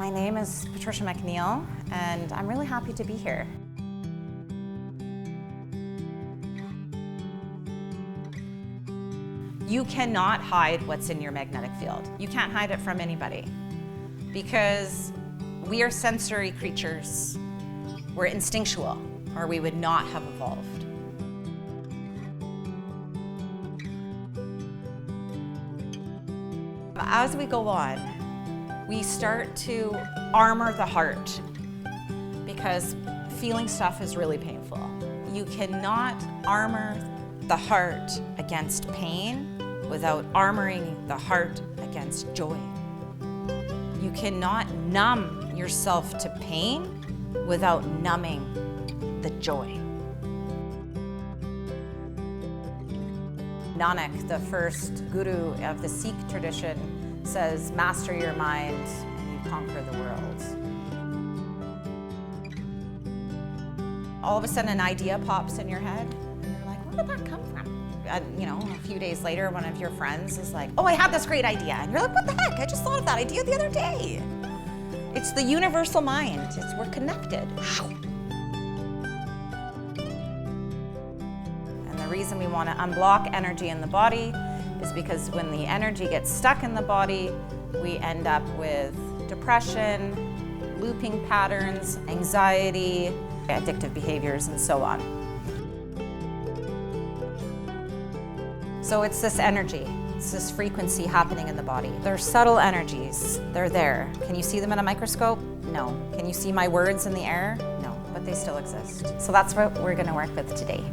My name is Patricia McNeil, and I'm really happy to be here. You cannot hide what's in your magnetic field. You can't hide it from anybody because we are sensory creatures. We're instinctual, or we would not have evolved. As we go on, we start to armor the heart because feeling stuff is really painful. You cannot armor the heart against pain without armoring the heart against joy. You cannot numb yourself to pain without numbing the joy. Nanak, the first guru of the Sikh tradition, says, master your mind and you conquer the world. All of a sudden an idea pops in your head and you're like, where did that come from? And, a few days later, one of your friends is like, oh, I had this great idea. And you're like, what the heck? I just thought of that idea the other day. It's the universal mind. We're connected. And the reason we want to unblock energy in the body is because when the energy gets stuck in the body, we end up with depression, looping patterns, anxiety, addictive behaviors, and so on. So it's this energy, it's this frequency happening in the body. They're subtle energies, they're there. Can you see them in a microscope? No. Can you see my words in the air? No, but they still exist. So that's what we're going to work with today.